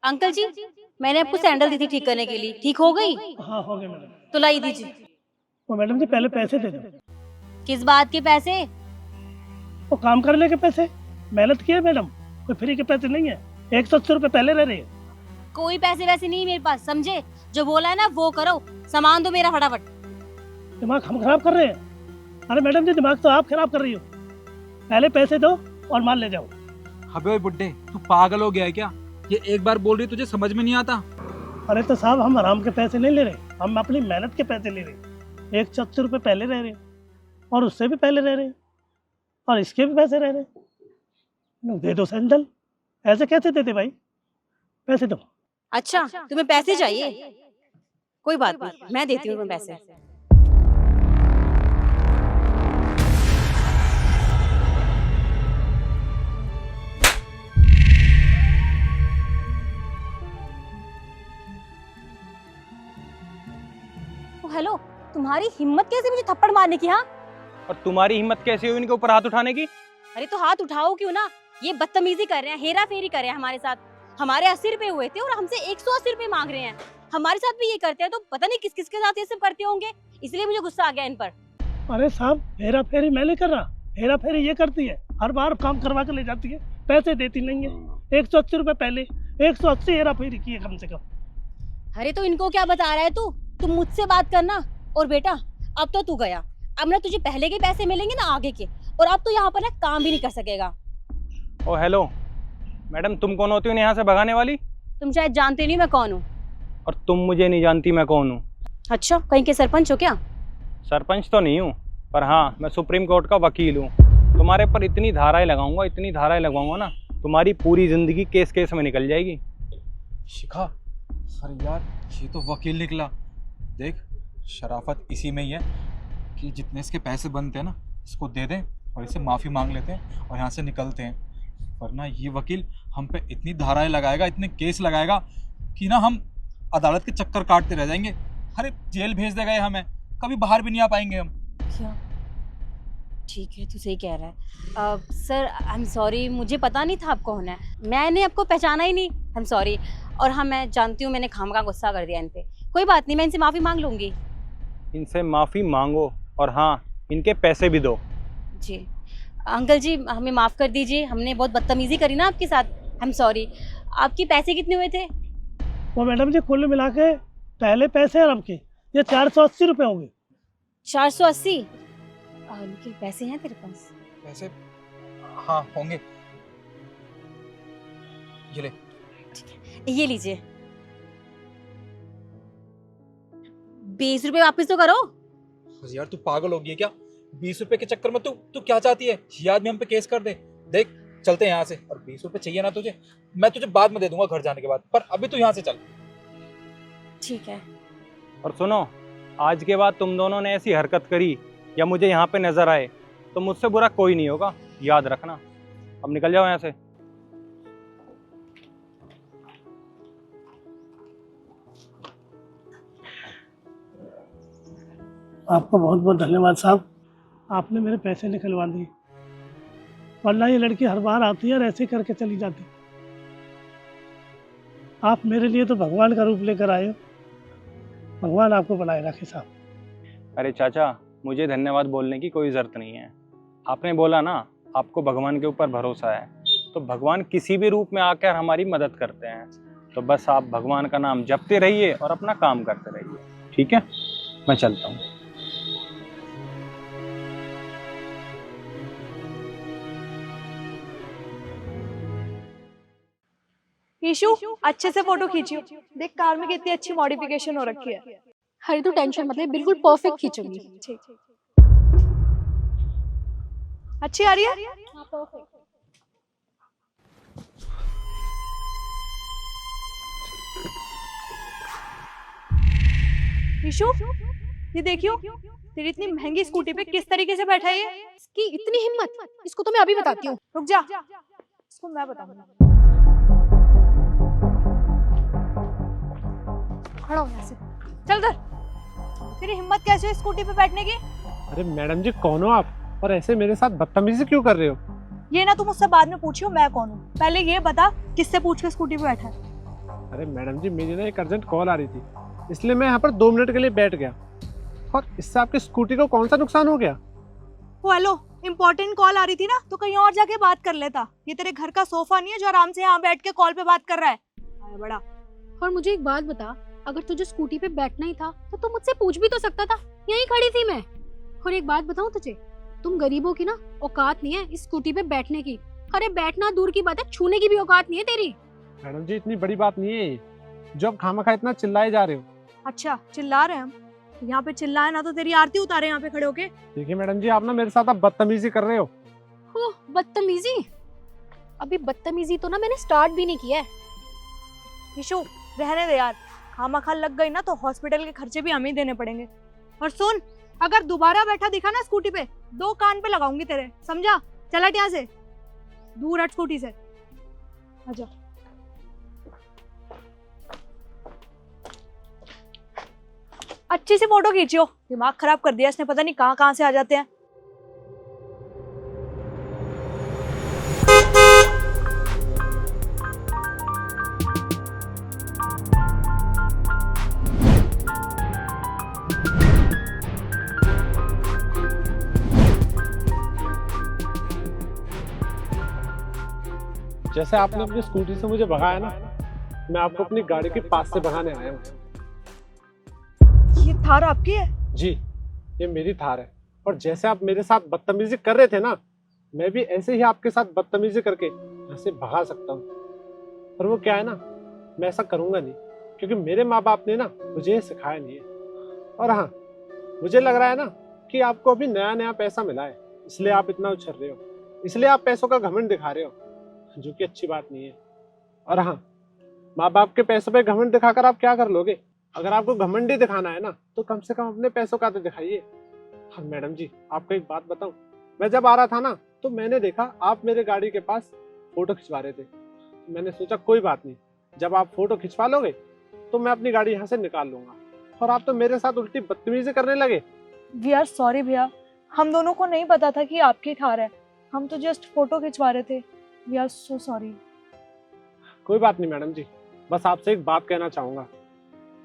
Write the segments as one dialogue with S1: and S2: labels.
S1: Uncle जी, मैंने आपको sandal दी थी ठीक करने के लिए, ठीक हो गई?
S2: हाँ हो गया मैडम।
S1: तो लाई दीजिए।
S2: वो मैडम जी पहले पैसे दे दो।
S1: किस बात के पैसे?
S2: वो काम करने के पैसे, मेहनत की है मैडम, कोई फ्री के पैसे नहीं है। 180 रुपए पहले रह रहे हैं।
S1: कोई पैसे वैसे नहीं मेरे पास, समझे? जो बोला है ना वो करो, सामान दो मेरा फटाफट।
S2: दिमाग हम खराब कर रहे हैं? अरे मैडम जी दिमाग तो आप खराब कर रही हो। पहले पैसे दो और माल ले जाओ।
S3: अबे ओए बुड्ढे, तू पागल हो गया है क्या? ये एक बार बोल रही तुझे समझ में नहीं आता?
S2: अरे तो साहब हम आराम के पैसे नहीं ले रहे, हम अपनी मेहनत के पैसे ले रहे हैं। 180 रुपए पहले रह रहे हैं और उससे भी पहले रह रहे हैं और इसके भी पैसे रह रहे हैं। दे दो सैंडल, ऐसे कैसे देते भाई? पैसे दो।
S1: अच्छा, तुम्हें पैसे चाहिए? कोई बात नहीं, मैं देती हूँ तुम्हें पैसे। हेलो, तुम्हारी हिम्मत कैसे मुझे थप्पड़ मारने की? हाँ,
S3: और तुम्हारी हिम्मत कैसे हुई इनके ऊपर हाथ उठाने की?
S1: अरे तो हाथ उठाओ क्यों ना? ये बदतमीजी कर रहे हैं, हेरा फेरी कर रहे हैं हमारे साथ। हमारे 80 रुपए हुए थे और हमसे 180 रुपए मांग रहे हैं। हमारे साथ भी ये करते हैं, तो पता नहीं किस किस के साथ ये सब करते होंगे, इसलिए मुझे गुस्सा आ गया इन पर।
S2: अरे साहब हेरा फेरी मैं नहीं कर रहा, हेरा फेरी ये करती है, हर बार काम करवा के ले जाती है, पैसे देती नहीं है। 180 रुपए पहले, 180 हेरा फेरी की है कम से कम।
S1: अरे तो इनको क्या बता रहा है तू? तुम मुझसे बात करना। और बेटा, अब तो तू गया, अब ना तुझे पहले के पैसे मिलेंगे ना आगे के, और अब तो यहाँ पर ना काम भी नहीं कर सकेगा।
S3: ओ हेलो मैडम, तुम कौन होती हो यहाँ से भगाने वाली?
S1: तुम शायद जानते नहीं मैं कौन हूँ।
S3: और तुम मुझे नहीं जानती मैं कौन हूँ?
S1: अच्छा, कहीं के सरपंच हो क्या?
S3: सरपंच तो नहीं हूँ, पर हाँ मैं सुप्रीम कोर्ट का वकील हूँ। तुम्हारे पर इतनी धाराएं लगाऊंगा, इतनी धाराएं लगाऊंगा ना, तुम्हारी पूरी जिंदगी केस केस में निकल जाएगी।
S4: शिखा, अरे यार ये तो वकील निकला। देख, शराफत इसी में ही है कि जितने इसके पैसे बनते हैं ना, इसको दे दें और इससे माफ़ी मांग लेते हैं और यहाँ से निकलते हैं। वरना ये वकील हम पे इतनी धाराएं लगाएगा, इतने केस लगाएगा कि ना हम अदालत के चक्कर काटते रह जाएंगे। अरे जेल भेज देगा ये हमें, कभी बाहर भी नहीं आ पाएंगे हम।
S1: क्या? ठीक है, तू सही कह रहा है। सर आई एम सॉरी, मुझे पता नहीं था आप कौन है, मैंने आपको पहचाना ही नहीं। I am sorry. और हाँ, मैं जानती हूँ मैंने खामखा गुस्सा कर दिया इन पे। कोई बात नहीं, मैं इनसे माफ़ी मांग लूँगी।
S3: इनसे माफ़ी मांगो और हाँ इनके पैसे भी दो।
S1: जी अंकल जी, हमें माफ़ कर दीजिए, हमने बहुत बदतमीज़ी करी ना आपके साथ। I am sorry. आपके पैसे कितने हुए थे?
S2: वो मैडम जी कुल मिला के पहले पैसे अरब के ये 480 रुपए होंगे।
S1: 480? उनके पैसे हैं तेरे पास?
S4: पैसे हाँ होंगे, ये ले।
S1: ये लीजिए। 20 रुपए वापस तो करो।
S4: अरे यार तू पागल हो गई है क्या? 20 रुपए के चक्कर में तू क्या चाहती है? ये आदमी हम पे केस कर दे। देख चलते हैं यहाँ से, और 20 रुपए चाहिए ना तुझे, मैं तुझे बाद में दे दूंगा घर जाने के बाद, पर अभी तू यहाँ से चल।
S1: ठीक है।
S3: और सुनो, आज के बाद तुम दोनों ने ऐसी हरकत करी या मुझे यहाँ पे नजर आए तो मुझसे बुरा कोई नहीं होगा, याद रखना। अब निकल जाओ यहाँ से।
S2: आपका बहुत बहुत धन्यवाद साहब, आपने मेरे पैसे निकलवा दिए, वरना ये लड़की हर बार आती है और ऐसे करके चली जाती। आप मेरे लिए तो भगवान का रूप लेकर आए हो, भगवान आपको बनाए रखे साहब।
S3: अरे चाचा, मुझे धन्यवाद बोलने की कोई ज़रूरत नहीं है। आपने बोला ना आपको भगवान के ऊपर भरोसा है, तो भगवान किसी भी रूप में आकर हमारी मदद करते हैं। तो बस आप भगवान का नाम जपते रहिए और अपना काम करते रहिए, ठीक है? मैं चलता हूँ।
S5: ईशु, अच्छे से फोटो खींचियो। देख कार में कितनी अच्छी मॉडिफिकेशन हो रखी है।
S6: हर तो टेंशन मतलब बिल्कुल परफेक्ट खींचूंगी।
S5: ठीक। अच्छी आ रही है?
S6: हाँ, परफेक्ट।
S5: ईशु, ये देखियो, तेरी इतनी महंगी स्कूटी पे किस तरीके से बैठा है ये?
S6: इसकी इतनी हिम्मत, इसको तो मैं अभी बताती हूँ।
S5: रुक जा, इसको मैं बताऊंगा।
S6: खड़ा हो यहाँ से।
S5: चल कर। तेरी हिम्मत कैसे है स्कूटी पे बैठने की?
S7: अरे मैडम जी कौन हो आप, और ऐसे मेरे साथ बदतमीजी क्यों कर रहे हो?
S5: ये ना तुम मुझसे बाद में पूछियो मैं कौन हूँ, पहले ये बता किससे पूछ के स्कूटी पे बैठा है।
S7: अरे मैडम जी, मेरी ना एक अर्जेंट कॉल आ रही थी, इसलिए मैं यहाँ पर 2 मिनट के लिए बैठ गया। और इससे आपकी स्कूटी को कौन सा नुकसान हो गया?
S5: वो हेलो, इम्पोर्टेंट कॉल आ रही थी ना, तो कहीं और जाके बात कर लेता। ये तेरे घर का सोफा नहीं है जो आराम से यहाँ बैठ के कॉल पे बात कर रहा है। आया बड़ा।
S6: और मुझे एक बात बता, अगर तुझे स्कूटी पे बैठना ही था तो तू मुझसे पूछ भी तो सकता था, यहीं खड़ी थी मैं। और एक बात बताऊं तुझे, तुम गरीबों की ना औकात नहीं है इस स्कूटी पे बैठने की। अरे बैठना दूर की बात है, छूने की भी औकात नहीं है तेरी।
S7: मैडम जी, इतनी बड़ी बात नहीं है ये, जो आप खामखा इतना चिल्लाए जा रहे हो।
S5: अच्छा, चिल्ला रहे हैं हम? यहाँ पे चिल्लाए ना तो तेरी आरती उतारे यहाँ पे खड़े होके।
S7: देखिए मैडम जी, आप ना मेरे साथ अब बदतमीजी कर रहे हो।
S6: ओह, बदतमीजी? अभी बदतमीजी तो ना मैंने स्टार्ट भी नहीं किया है।
S5: विशु, रहने दे यार, खामखा लग गई ना तो हॉस्पिटल के खर्चे भी हम ही देने पड़ेंगे। और सुन, अगर दोबारा बैठा दिखा ना स्कूटी पे, 2 कान पे लगाऊंगी तेरे, समझा? चल हट यहाँ से, दूर हट स्कूटी से। आजा। अच्छी सी फोटो खींचियो, दिमाग खराब कर दिया इसने, पता नहीं कहाँ कहाँ से आ जाते हैं।
S7: जैसे आपने अपनी स्कूटी से मुझे भगाया ना, मैं आपको अपनी गाड़ी के पास से भगाने आया हूँ।
S5: ये थार आपकी है?
S7: जी, ये मेरी थार है। और जैसे आप मेरे साथ बदतमीजी कर रहे थे ना, मैं भी ऐसे ही आपके साथ बदतमीजी करके यहाँ से भगा सकता हूँ। पर वो क्या है ना, मैं ऐसा करूँगा नहीं, क्योंकि मेरे माँ बाप ने ना मुझे ये सिखाया नहीं है। और हाँ, मुझे लग रहा है ना कि आपको अभी नया नया पैसा मिला है, इसलिए आप इतना उछल रहे हो, इसलिए आप पैसों का घमंड दिखा रहे हो, जो कि अच्छी बात नहीं है। और हाँ, माँ बाप के पैसों पे घमंड दिखाकर आप क्या कर लोगे? अगर आपको घमंड ही दिखाना है ना, तो कम से कम अपने पैसों का तो दिखाइए। हाँ मैडम जी, आपको एक बात बताऊं, मैं जब आ रहा था ना, तो मैंने देखा आप मेरे गाड़ी के पास फोटो खिंचवा रहे थे। मैंने सोचा कोई बात नहीं, जब आप फोटो खिंचवा लोगे तो मैं अपनी गाड़ी यहाँ से निकाल लूंगा। और आप तो मेरे साथ उल्टी बदतमीजी करने लगे।
S5: वी आर सॉरी भैया, हम दोनों को नहीं पता था कि आपकी थार है, हम तो जस्ट फोटो खिंचवा रहे थे। We are so sorry.
S7: कोई बात नहीं मैडम जी, बस आपसे एक बात कहना चाहूंगा,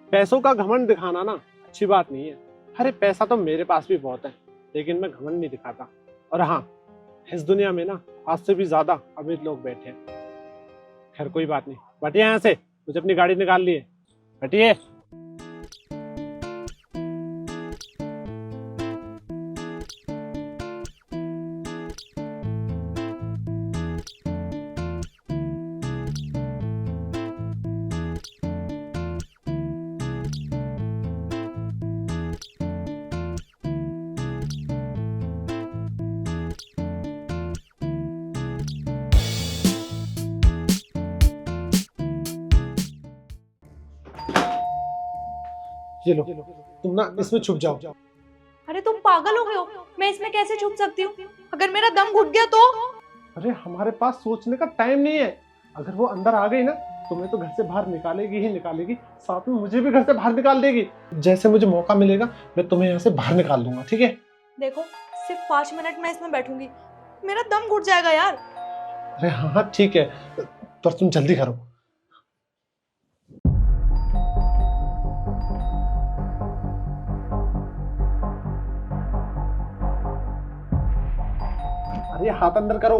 S7: पैसों का घमंड दिखाना ना अच्छी बात नहीं है। अरे पैसा तो मेरे पास भी बहुत है, लेकिन मैं घमंड नहीं दिखाता। और हाँ, इस दुनिया में ना आज से भी ज्यादा अमीर लोग बैठे हैं। खैर कोई बात नहीं, बैठिए यहाँ से, मुझे अपनी गाड़ी निकाल ली है, बैठिए। ये लो, तुम ना इसमें छुप जाओ।
S5: अरे तुम पागल हो गए हो, मैं इसमें कैसे छुप सकती हूँ? अगर मेरा दम घुट गया तो?
S7: अरे हमारे पास सोचने का टाइम नहीं है। अगर वो अंदर आ गई ना, तुम्हें तो घर से बाहर निकालेगी ही निकालेगी, साथ में मुझे भी घर से बाहर निकाल देगी। जैसे मुझे मौका मिलेगा मैं तुम्हें यहाँ से बाहर निकाल दूंगा, ठीक है?
S5: देखो, सिर्फ 5 मिनट मैं इसमें बैठूंगी, मेरा दम घुट जाएगा यार।
S7: अरे हाँ हाँ ठीक है, पर तुम जल्दी करो। अरे हाथ अंदर करो।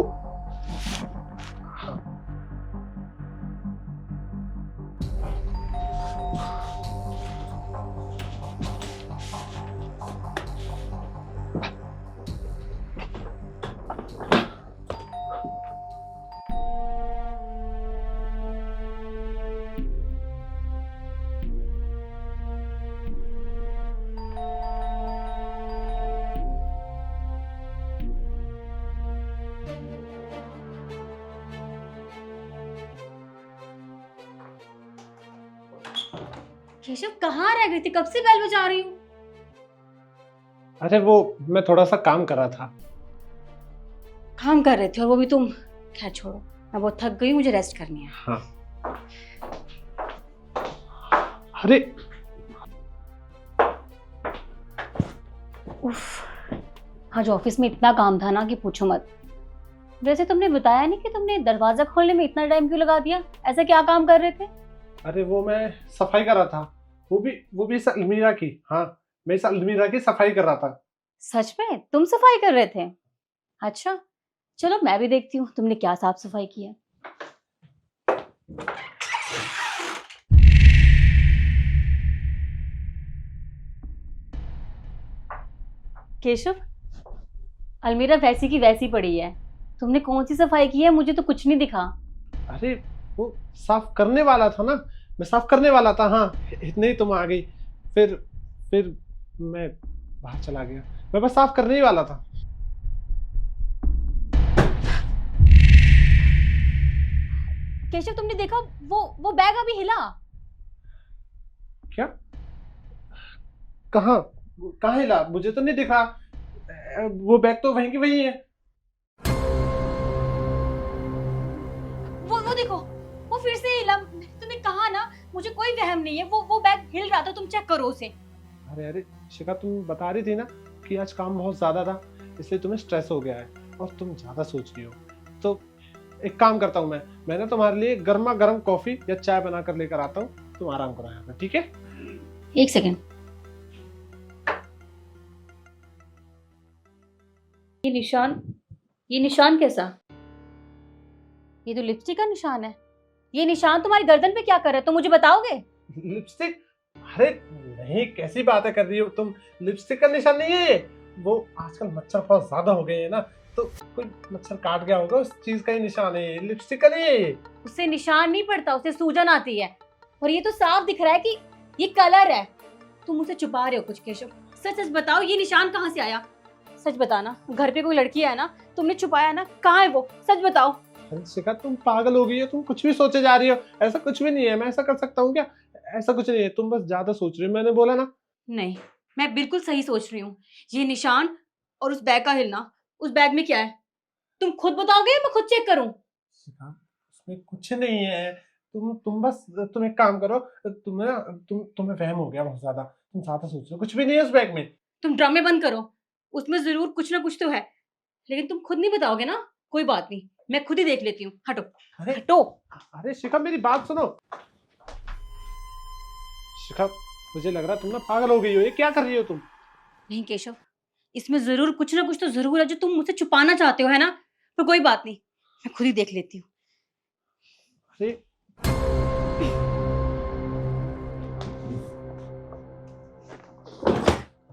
S1: केशव, कहाँ रह गई थी? कब से बेल बजा रही हूँ।
S7: अरे वो मैं थोड़ा सा काम कर रहा था।
S1: काम कर रहे थे और वो भी तुम? खैर छोड़ो, मैं बहुत थक गई, मुझे रेस्ट करनी है।
S7: हाँ। अरे
S1: उफ, आज ऑफिस में इतना काम था ना कि पूछो मत। वैसे तुमने बताया नहीं कि तुमने दरवाजा खोलने में इतना टाइम क्यों लगा दिया? ऐसा क्या काम कर रहे थे?
S7: अरे वो मैं सफाई कर रहा था, वो भी इस अलमीरा की। हाँ, मैं इस अलमीरा की सफाई कर रहा था।
S1: सच में तुम सफाई कर रहे थे? अच्छा, चलो मैं भी देखती हूँ तुमने क्या साफ सफाई की है। केशव, अलमीरा वैसी की वैसी पड़ी है, तुमने कौन सी सफाई की है? मुझे तो कुछ नहीं दिखा।
S7: अरे वो साफ करने वाला था ना, मैं साफ करने वाला था। हाँ, इतने ही तुम आ गई। फिर मैं बाहर चला गया। मैं बस साफ करने ही वाला था।
S1: केशव, तुमने देखा वो बैग अभी हिला?
S7: क्या? कहाँ कहाँ हिला? मुझे तो नहीं दिखा। वो बैग तो वहीं की वहीं है।
S1: वो देखो, वो फिर से हिला। तुमने कहा ना, मुझे कोई वहम नहीं है। वो बैग हिल रहा था, तुम चेक करो उसे।
S7: अरे शिखा, तुम बता रही थी ना कि आज काम बहुत ज्यादा था, इसलिए तुम्हें स्ट्रेस हो गया है और तुम ज्यादा सोच रही हो। तो एक काम करता हूँ, मैं ना तुम्हारे लिए गर्मा गर्म कॉफी या चाय बना कर लेकर आता हूँ। तुम आराम करो यहाँ पे, ठीक है?
S1: एक सेकेंड, ये निशान कैसा? ये तो लिपस्टिक का निशान है। ये निशान तुम्हारी गर्दन पे क्या कर रहा है, तो मुझे बताओगे?
S7: लिपस्टिक? अरे नहीं, कैसी बातें कर रही हो तुम? लिपस्टिक का निशान नहीं है ये। वो आजकल मच्छर बहुत ज्यादा हो गए हैं ना, तो कोई मच्छर काट गया होगा, उस चीज का ही निशान है ये, लिपस्टिक का नहीं है ये।
S1: उससे निशान नहीं पड़ता, उससे सूजन आती है। और ये तो साफ दिख रहा है कि ये कलर है। तुम मुझसे छुपा रहे हो कुछ केशव। सच सच बताओ, ये निशान कहाँ से आया? सच बताना, घर पे कोई लड़की है ना, तुमने छुपाया ना? कहाँ है वो? सच बताओ।
S7: अरे शिखा, तुम पागल हो गई हो, तुम कुछ भी सोचे जा रही हो। ऐसा कुछ भी नहीं है, मैं ऐसा कर सकता हूँ क्या? ऐसा कुछ नहीं है, तुम बस ज्यादा सोच रही हो, मैंने बोला ना।
S1: नहीं, मैं बिल्कुल सही सोच रही हूँ। ये निशान और उस बैग का हिलना, उस बैग में क्या है? तुम खुद बताओगे या मैं खुद चेक करूँ?
S7: शिखा, उसमें कुछ नहीं है। तुम एक काम करो। तुम्हें वहम हो गया बहुत ज्यादा, तुम ज्यादा सोच रहे हो। कुछ भी नहीं है उस बैग में।
S1: तुम ड्रामे बंद करो। उसमें जरूर कुछ ना कुछ तो है, लेकिन तुम खुद नहीं बताओगे ना। कोई बात नहीं, मैं खुद ही देख लेती हूँ। हटो
S7: अरे
S1: हटो।
S7: अरे शिखा, मेरी बात सुनो। शिखा, मुझे लग रहा है तुम ना पागल हो गई हो। ये क्या कर रही हो तुम?
S1: नहीं केशव, इसमें जरूर कुछ ना कुछ तो जरूर है जो तुम मुझसे छुपाना चाहते हो, है ना? पर कोई बात नहीं, मैं खुद ही देख लेती हूँ।
S7: अरे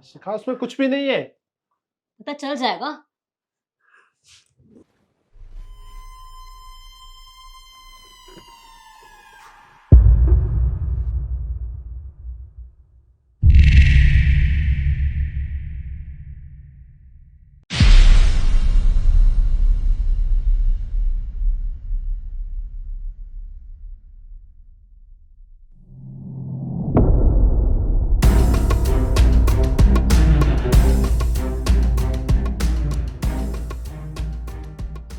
S7: शिखा, उसमें कुछ भी नहीं है।
S1: पता चल जाएगा।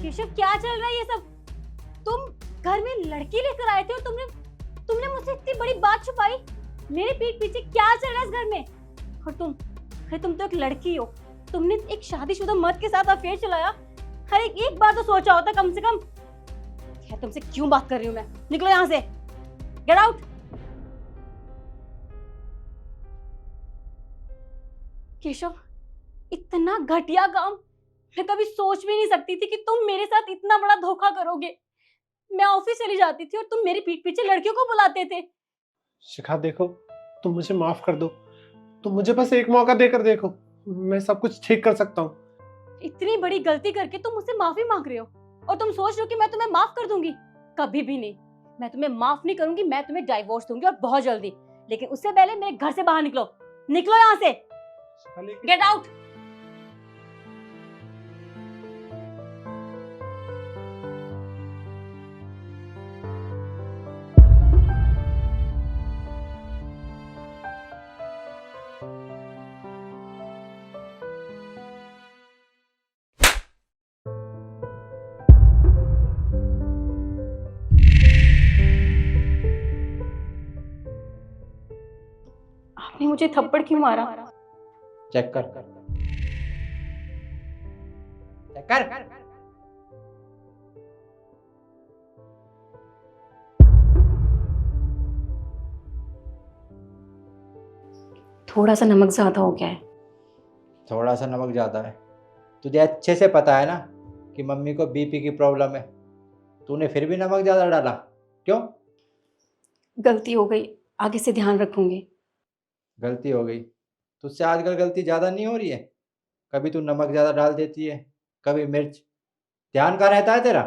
S1: केशव, क्या चल रहा है ये सब? तुम घर में लड़की लेकर आए थे और तुमने मुझसे इतनी बड़ी बात छुपाई। मेरे पीठ पीछे क्या चल रहा है इस घर में? और तुम तो एक लड़की हो। तुमने एक शादीशुदा मर्द के साथ अफेयर चलाया। अरे एक बार तो सोचा होता कम से कम। खैर, तुमसे क्यों बात कर रही हूँ मैं? निकलो यहाँ से, गेट आउट। केशव, इतना घटिया काम मैं कभी सोच भी नहीं सकती थी कि तुम मेरे साथ इतना बड़ा धोखा करोगे। मैं ऑफिस चली जाती थी और तुम मेरी पीठ पीछे लड़कियों को बुलाते थे।
S7: शिखा देखो, तुम मुझे माफ कर दो। तुम मुझे बस एक मौका देकर देखो, मैं सब कुछ ठीक कर सकता हूँ।
S1: इतनी बड़ी गलती करके तुम मुझसे माफी मांग रहे हो और तुम सोच रहे हो कि मैं तुम्हें माफ कर दूंगी? कभी भी नहीं। मैं तुम्हें माफ नहीं करूंगी। मैं तुम्हें डाइवोर्स दूंगी और बहुत जल्दी। लेकिन उससे पहले मेरे घर से बाहर निकलो। निकलो यहाँ से, गेट आउट। आपने मुझे थप्पड़ क्यों मारा?
S8: चेक कर चेक कर।
S1: थोड़ा सा नमक ज़्यादा हो गया है।
S8: थोड़ा सा नमक ज़्यादा है। तुझे अच्छे से पता है ना कि मम्मी को बीपी की प्रॉब्लम है, तूने फिर भी नमक ज़्यादा डाला क्यों?
S1: गलती हो गई, आगे से ध्यान रखूंगी।
S8: गलती हो गई? तुझसे आजकल गलती ज़्यादा नहीं हो रही है? कभी तू नमक ज़्यादा डाल देती है, कभी मिर्च। ध्यान कहाँ रहता है तेरा?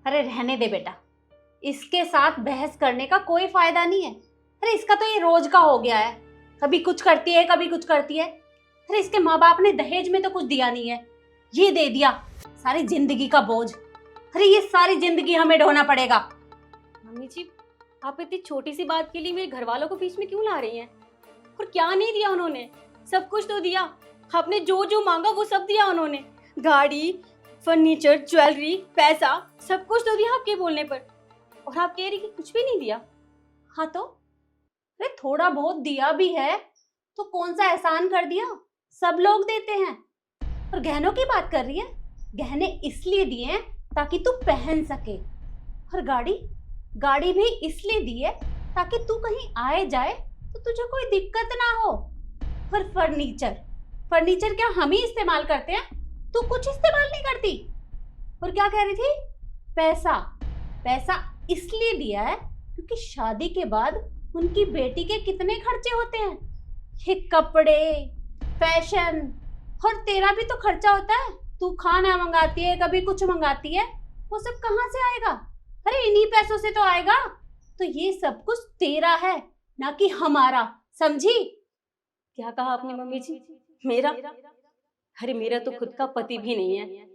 S1: अरे रहने दे बेटा, इसके साथ बहस करने का कोई फायदा नहीं है। अरे इसका तो ये रोज का हो गया है, कभी कुछ करती है कभी कुछ करती है। अरे इसके माँ बाप ने दहेज में तो कुछ दिया नहीं है, ये दे दिया, सारी जिंदगी का बोझ। अरे ये सारी जिंदगी हमें ढोना पड़ेगा। मम्मी जी, आप इतनी छोटी सी बात के लिए मेरे घर वालों को बीच में क्यों ला रही हैं? और क्या नहीं दिया उन्होंने? सब कुछ तो दिया, आपने जो जो मांगा वो सब दिया उन्होंने। गाड़ी, फर्नीचर, ज्वेलरी, पैसा, सब कुछ तो दिया आपके बोलने पर। और आप कह रही कि कुछ भी नहीं दिया। हाँ तो अरे थोड़ा बहुत दिया भी है तो कौन सा एहसान कर दिया, सब लोग देते हैं। और गहनों की बात कर रही है, गहने इसलिए दिए हैं ताकि तू पहन सके। और गाड़ी भी इसलिए दी है ताकि तू कहीं आए जाए तो तुझे कोई दिक्कत ना हो। और फर्नीचर क्या हम ही इस्तेमाल करते हैं? तू कुछ इस्तेमाल नहीं करती। और क्या कह रही थी? पैसा इसलिए दिया है क्योंकि शादी के बाद उनकी बेटी के कितने खर्चे होते हैं, ये कपड़े, फैशन, और तेरा भी तो खर्चा होता है। तू खाना मंगाती है, कभी कुछ मंगाती है, वो सब कहाँ से आएगा? अरे इन्हीं पैसों से तो आएगा। तो ये सब कुछ तेरा है, ना कि हमारा, समझी? क्या कहा आपने मम्मी जी? मेरा? अरे मेरा तो खुद का पति भी नहीं है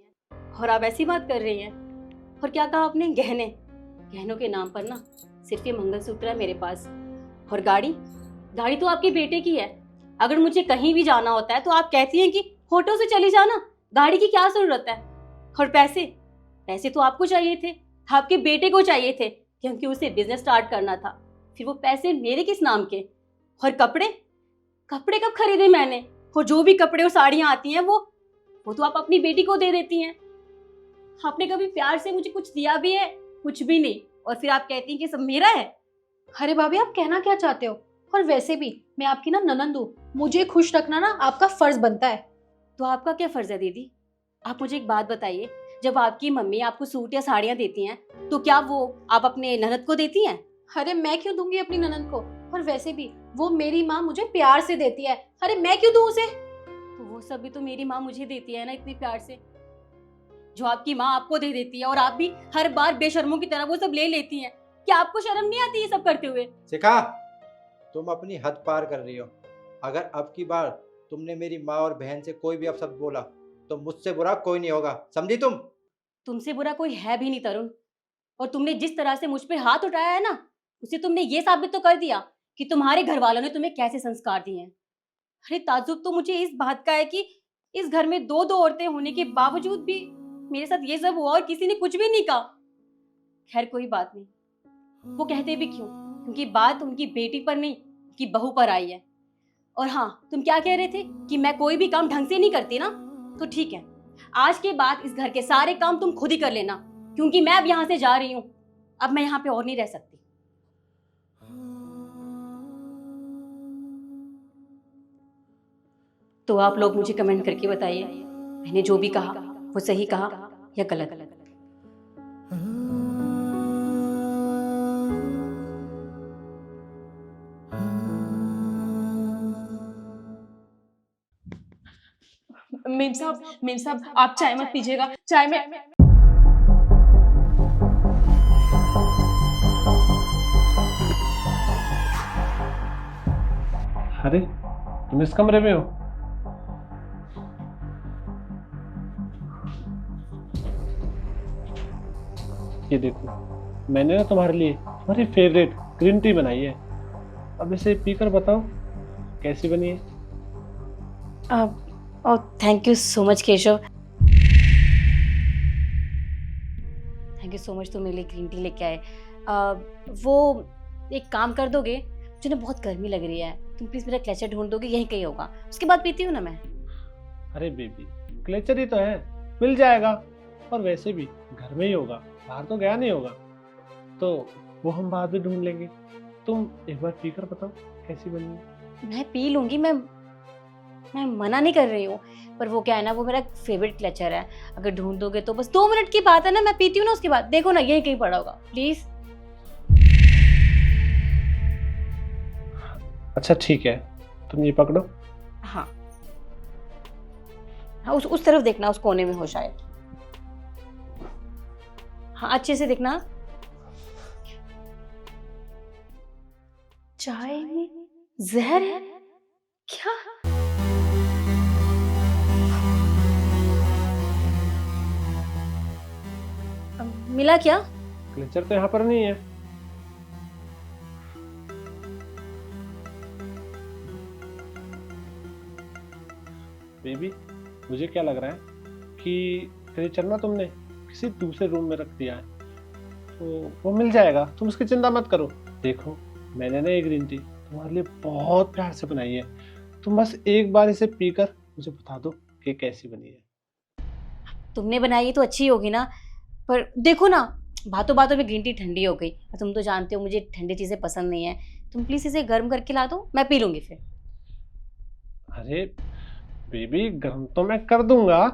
S1: और आप ऐसी बात कर रही हैं। और क्या कहा आपने? गहनों के नाम पर ना सिर्फ ये मंगलसूत्र है मेरे पास। और गाड़ी तो आपके बेटे की है। अगर मुझे कहीं भी जाना होता है तो आप कहती हैं कि ऑटो से चली जाना, गाड़ी की क्या जरूरत है? और पैसे तो आपको चाहिए थे, आपके बेटे को चाहिए थे, क्योंकि उसे बिजनेस स्टार्ट करना था। फिर वो पैसे मेरे किस नाम के? और कपड़े कब खरीदे मैंने? और जो भी कपड़े और साड़ियां आती हैं वो तो आप अपनी बेटी को दे देती हैं। आपने कभी प्यार से मुझे कुछ दिया भी है? कुछ भी नहीं। और फिर आप कहती हैं कि सब मेरा है।
S6: अरे भाभी, आप कहना क्या चाहते हो? और वैसे भी मैं आपकी ना ननंद हूँ, मुझे खुश रखना ना आपका फर्ज बनता है।
S1: तो आपका क्या फर्ज है दीदी? आप मुझे एक बात बताइए, जब आपकी मम्मी आपको सूट या साड़ियाँ देती हैं तो क्या वो आप अपने ननद को देती हैं?
S6: अरे मैं क्यों दूंगी अपनी ननंद को? और वैसे भी वो मेरी माँ मुझे प्यार से देती है, अरे मैं क्यों दूं उसे?
S1: तो वो सब भी तो मेरी माँ मुझे देती है ना इतने प्यार से, जो आपकी माँ आपको दे देती है। और आप भी हर बार बेशर्मों की तरह वो सब ले लेती हैं। क्या आपको शर्म नहीं आती ये सब करते हुए?
S8: शिखा, तुम अपनी हद पार कर रही हो। अगर अब की बार तुमने मेरी माँ और बहन से कोई भी अपशब्द बोला तो मुझसे बुरा कोई नहीं होगा, समझी तुम?
S1: तुमसे बुरा कोई है भी नहीं तरुण। और तुमने जिस तरह से मुझ पे हाथ उठाया है ना, उसे तुमने ये साबित तो कर दिया कि तुम्हारे घर वालों ने तुम्हें कैसे संस्कार दिए हैं। अरे ताज्जुब तो मुझे इस बात का है कि इस घर में दो होते होने के बावजूद भी मेरे साथ ये सब हुआ और किसी ने कुछ भी नहीं कहा। खैर कोई बात नहीं, वो कहते भी क्यों? क्योंकि बात उनकी बेटी पर नहीं, उनकी बहू पर आई है। और हाँ, तुम क्या कह रहे थे कि मैं कोई भी काम ढंग से नहीं करती ना? तो ठीक है, आज के बाद इस घर के सारे काम तुम खुद ही कर लेना, क्योंकि मैं अब यहाँ से जा रही हूँ। अब मैं यहाँ पे और नहीं रह सकती। तो आप लोग मुझे कमेंट करके बताइए, मैंने जो भी कहा वो सही कहा या गलत।
S9: मेम साहब आप चाय मत पीजिएगा, चाय में
S7: अरे तुम इस कमरे में हो? ये देखो, मैंने ना तुम्हारे लिए तुम्हारी फेवरेट ग्रीन टी बनाई है। अब इसे पीकर बताओ कैसी बनी है।
S1: Thank you so much Keshav, thank you so much, तुम मेरे लिए ग्रीन टी लेके आए। वो एक काम कर दोगे, मुझे ना बहुत गर्मी लग रही है, तुम प्लीज मेरा क्लेचर ढूंढ दोगे, यहीं कहीं होगा, उसके बाद पीती हूँ ना मैं।
S7: अरे बेबी, क्लेचर ही तो है, मिल जाएगा। और वैसे भी घर में ही होगा, बाहर तो गया नहीं होगा, तो वो हम बाद में ढूंढ लेंगे। तुम एक बार पीकर बताओ कैसी बनी है।
S1: मैं पी लूंगी, मैं मना नहीं कर रही हूँ, पर वो क्या है ना, वो मेरा फेवरेट क्लचर है। अगर ढूंढ दोगे तो बस 2 मिनट की बात है ना, मैं पीती हूँ ना, उसके बाद देखो ना यही कहीं पड़ा होगा, प्लीज।
S7: अच्छा ठीक है, तुम ये पकड़ो।
S1: हाँ हाँ, उस तरफ देखना, उस कोने में हो शायद। हाँ अच्छे से देखना। चाय में जहर है क्या? मिला क्या?
S7: क्लेचर तो यहाँ पर नहीं है। बेबी, मुझे क्या लग रहा है कि क्लेचर ना तुमने किसी दूसरे रूम में रख दिया है, तो वो मिल जाएगा, तुम उसकी चिंता मत करो। देखो, मैंने ना ये ग्रीन टी तुम्हारे लिए बहुत प्यार से बनाई है, तुम बस एक बार इसे पीकर मुझे बता दो कि कैसी बनी है।
S1: तुमने बनाई है तो अच्छी होगी ना, पर देखो ना, बातों बातों में ग्रीन टी ठंडी हो गई। और तुम तो जानते हो मुझे ठंडी चीजें पसंद नहीं है। तुम प्लीज इसे गर्म करके ला दो, मैं पी लूंगी फिर।
S7: अरे बेबी, गर्म तो मैं कर दूंगा,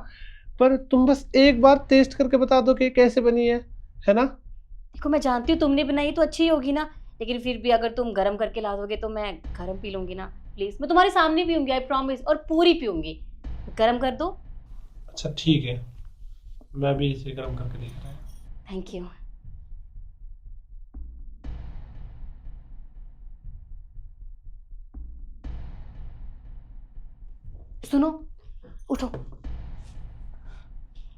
S7: पर तुम बस एक बार टेस्ट करके बता दो कि कैसे बनी है ना?
S1: देखो मैं जानती हूँ तुमने बनाई तो अच्छी होगी ना, लेकिन फिर भी अगर तुम गर्म करके ला दोगे तो मैं गर्म पी लूंगी ना। प्लीज, मैं तुम्हारे सामने पीऊंगी, आई प्रॉमिस, और पूरी पीऊंगी। गर्म कर दो।
S7: अच्छा ठीक है, मैं भी इसे गर्म करके देख रहा हूँ।
S1: Thank you. सुनो, उठो।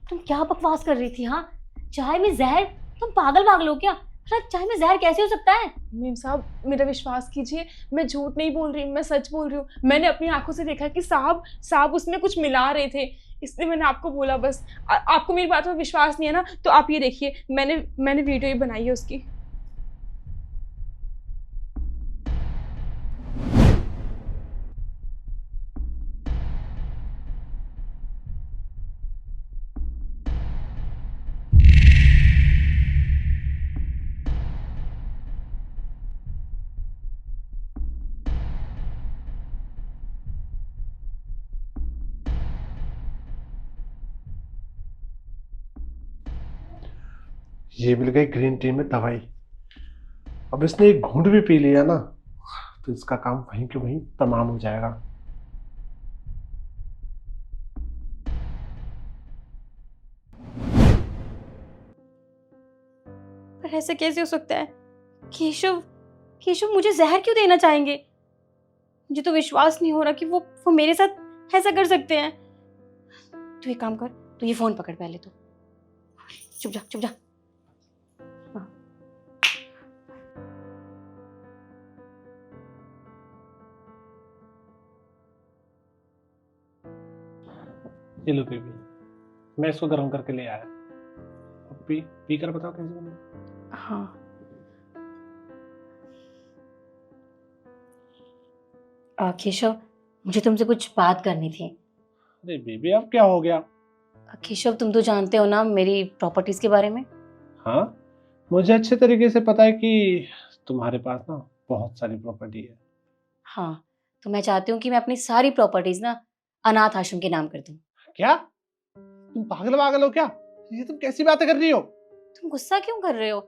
S1: तुम क्या बकवास कर रही थी? हाँ, चाय में जहर? तुम पागल पागल हो क्या? मतलब चाय में जहर कैसे हो सकता है?
S9: मेम साहब, मेरा विश्वास कीजिए, मैं झूठ नहीं बोल रही, मैं सच बोल रही हूँ। मैंने अपनी आंखों से देखा कि साहब साहब उसमें कुछ मिला रहे थे, इसलिए मैंने आपको बोला बस। आपको मेरी बात पर विश्वास नहीं है ना, तो आप ये देखिए, मैंने वीडियो ही बनाई है उसकी।
S7: ये मिल गई ग्रीन टी में दवाई। अब इसने एक घूंट भी पी लिया ना, तो इसका काम वहीं के वहीं तमाम हो जाएगा।
S1: पर ऐसा कैसे हो सकता है? केशव केशव मुझे जहर क्यों देना चाहेंगे? मुझे तो विश्वास नहीं हो रहा कि वो मेरे साथ ऐसा कर सकते हैं। तू एक काम कर, तू ये फोन पकड़ पहले तो। चुप जा, चुप जा। हाँ।
S7: ये लो बेबी, मैं इसको गर्म करके ले आया। अब पी कर बताओ कैसे बनी।
S1: हाँ, केशव, मुझे तुमसे कुछ बात करनी थी।
S7: अरे बेबी, अब क्या हो गया?
S1: केशव, तुम तो जानते हो ना मेरी प्रॉपर्टीज के बारे में।
S7: हाँ, मुझे अच्छे तरीके से पता है कि तुम्हारे पास ना बहुत सारी प्रॉपर्टी है।
S1: हाँ, तो मैं चाहती हूँ कि मैं अपनी सारी प्रॉपर्टीज ना अनाथ आश्रम के नाम कर दूँ।
S7: क्या तुम पागल पागल हो क्या? ये तुम कैसी बातें कर रही हो?
S1: तुम गुस्सा क्यों कर रहे हो?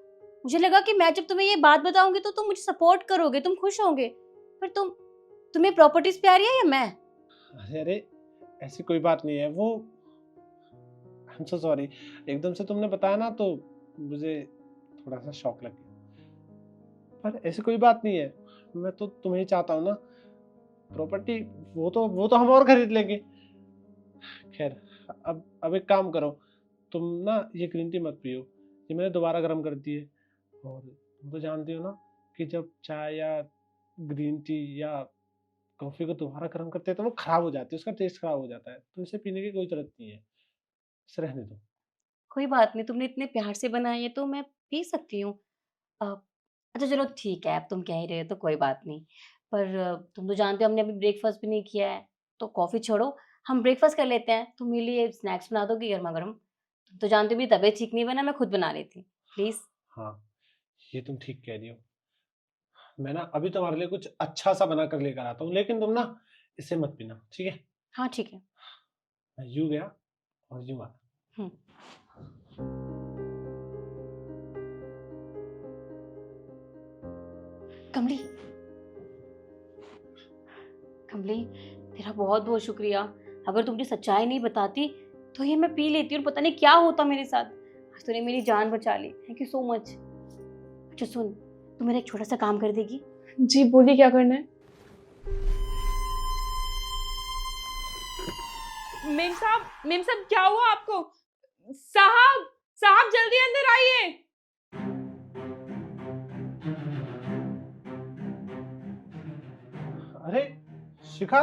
S1: मुझे लगा कि मैं जब तुम्हें ये बात बताऊंगी तो तुम मुझे सपोर्ट करोगे, तुम खुश होगे। पर तुम्हें प्रॉपर्टीज प्यारी है या मैं?
S7: अरे ऐसी कोई बात नहीं है। वो आई एम सो सॉरी, एकदम से तुमने बताया ना तो मुझे थोड़ा सा शॉक लग गया। पर ऐसी कोई बात नहीं है, मैं तो तुम्हें ही चाहता हूँ ना प्रॉपर्टी। वो तो हम और खरीद लेंगे। खैर, अब एक काम करो, तुम ना ये ग्रीन टी मत पियो, ये मैंने दोबारा गर्म कर दी है। और तुम तो जानती हो ना कि जब चाय या ग्रीन टी या कॉफी को दोबारा गर्म करते हैं तो वो खराब हो जाती है, उसका टेस्ट खराब हो जाता है। तो इसे पीने की कोई जरूरत नहीं है, इसे रहने दो।
S1: कोई बात नहीं, तुमने इतने प्यार से बनाई है तो मैं पी सकती हूँ। अच्छा चलो ठीक है, अब तुम कह ही रहे हो तो कोई बात नहीं। पर तुम तो जानते हो हमने अभी ब्रेकफास्ट भी नहीं किया है, तो कॉफी छोड़ो, हम ब्रेकफास्ट कर लेते हैं। तुम मेरे लिए स्नैक्स बना दोगी गर्मा गर्म? तुम तो जानते हो मेरी तबीयत ठीक नहीं बना, मैं खुद बना रही थी। प्लीज।
S7: हाँ, ये तुम ठीक कह रही हो। मैं ना अभी तुम्हारे लिए कुछ अच्छा सा बना कर लेकर आता हूँ, लेकिन तुम ना इसे मत पीना, ठीक है?
S1: हाँ ठीक है।
S7: मैं यूं गया और यूं आता।
S1: हम्म। कमली, कमली, तेरा बहुत बहुत शुक्रिया। अगर तुम मुझे सच्चाई नहीं बताती तो ये मैं पी लेती और पता नहीं क्या होता मेरे साथ। आज तूने मेरी जान बचा ली, थैंक यू सो मच। अच्छा सुन, तू मेरा एक छोटा सा काम कर देगी?
S9: जी बोलिए, क्या करना है? मेम साहब क्या हुआ आपको? साहब साहब जल्दी अंदर आइए।
S7: अरे शिखा,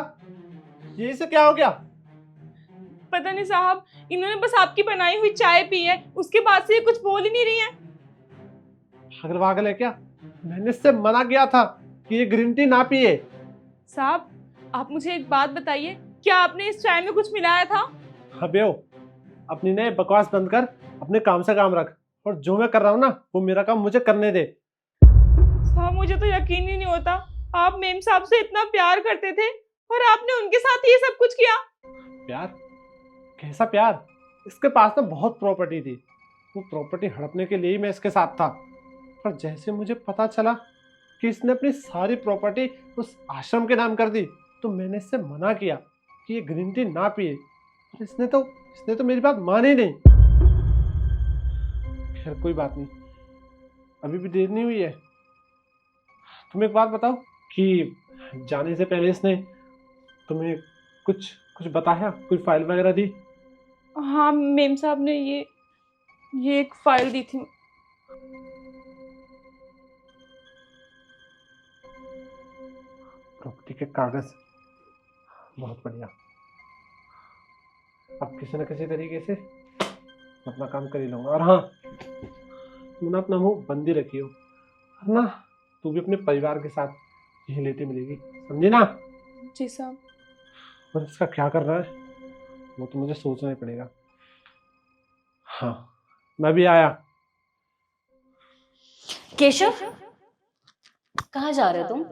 S7: ये इसे क्या हो गया?
S9: पता नहीं साहब, इन्होंने बस आपकी बनाई हुई चाय पी है, उसके बाद से ये कुछ बोल ही नहीं रही है।
S7: पागल वागल है क्या? मैंने इससे मना किया था कि ये ग्रीन टी ना पिए।
S9: साहब आप मुझे एक बात बताइए, क्या आपने इस चाय में कुछ मिलाया था?
S7: अबे ओ, अपनी नए बकवास बंद कर, अपने काम से काम रख, और जो मैं कर रहा हूँ ना वो मेरा काम मुझे करने दे।
S9: साहब मुझे तो यकीन ही नहीं होता, आप मेम साहब से इतना प्यार करते थे और आपने उनके साथ ये सब कुछ किया।
S7: प्यार? कैसा प्यार? इसके पास ना बहुत प्रॉपर्टी थी, वो प्रॉपर्टी हड़पने के लिए ही मैं इसके साथ था। पर जैसे मुझे पता चला कि इसने अपनी सारी प्रॉपर्टी उस आश्रम के नाम कर दी, तो मैंने इससे मना किया कि ये ग्रीन टी ना पिए, पर इसने तो मेरी बात मानी नहीं। खैर कोई बात नहीं, अभी भी देर नहीं हुई है। तुम एक बात बताओ कि जाने से पहले इसने तुम्हें कुछ बताया, कोई फाइल वगैरह दी?
S9: हाँ मेम साहब ने ये एक फाइल दी थी।
S7: प्रॉपर्टी के कागज, बहुत बढ़िया। अब किसी न किसी तरीके से अपना काम कर ही लूंगा। और हाँ, तुम ना अपना मुंह बंद ही रखियो, ना तू भी अपने परिवार के साथ यही लेटी मिलेगी, समझी ना?
S9: जी साहब।
S7: और इसका क्या करना है वो तो मुझे सोचना ही पड़ेगा। हाँ, मैं भी आया।
S1: केशव, कहाँ जा रहे हो तुम?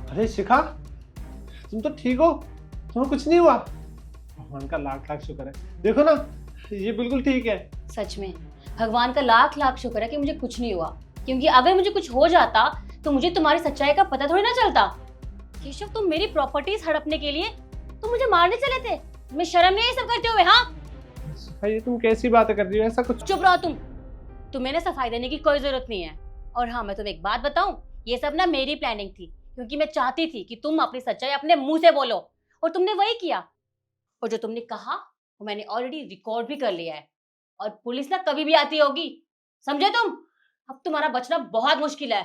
S7: अरे शिखा, तुम तो ठीक हो? तुम्हें कुछ नहीं हुआ? भगवान का लाख लाख शुक्र है। देखो ना, ये बिल्कुल ठीक है।
S1: सच में भगवान का लाख लाख शुक्र है कि मुझे कुछ नहीं हुआ, क्योंकि अगर मुझे कुछ हो जाता तो मुझे तुम्हारी सच्चाई का पता थोड़ी ना चलता। केशव, तुम मेरी प्रॉपर्टीज हड़पने के लिए तुम मुझे मारने चले थे। तुम्हें शर्म नहीं है ये सब करते हुए? हाँ,
S7: ये तुम कैसी बातें कर रही हो? ऐसा कुछ।
S1: चुप रहो तुम। तुम्हें ना सफाई देने की कोई जरूरत नहीं है। और हाँ, मैं तुम्हें एक बात बताऊं, ये सब ना मेरी प्लानिंग थी, क्योंकि मैं चाहती थी कि तुम अपनी सच्चाई अपने मुंह से बोलो, और तुमने वही किया। और जो तुमने कहा वो मैंने ऑलरेडी रिकॉर्ड भी कर लिया है, और पुलिस ना कभी भी आती होगी, समझे तुम? अब तुम्हारा बचना बहुत मुश्किल है।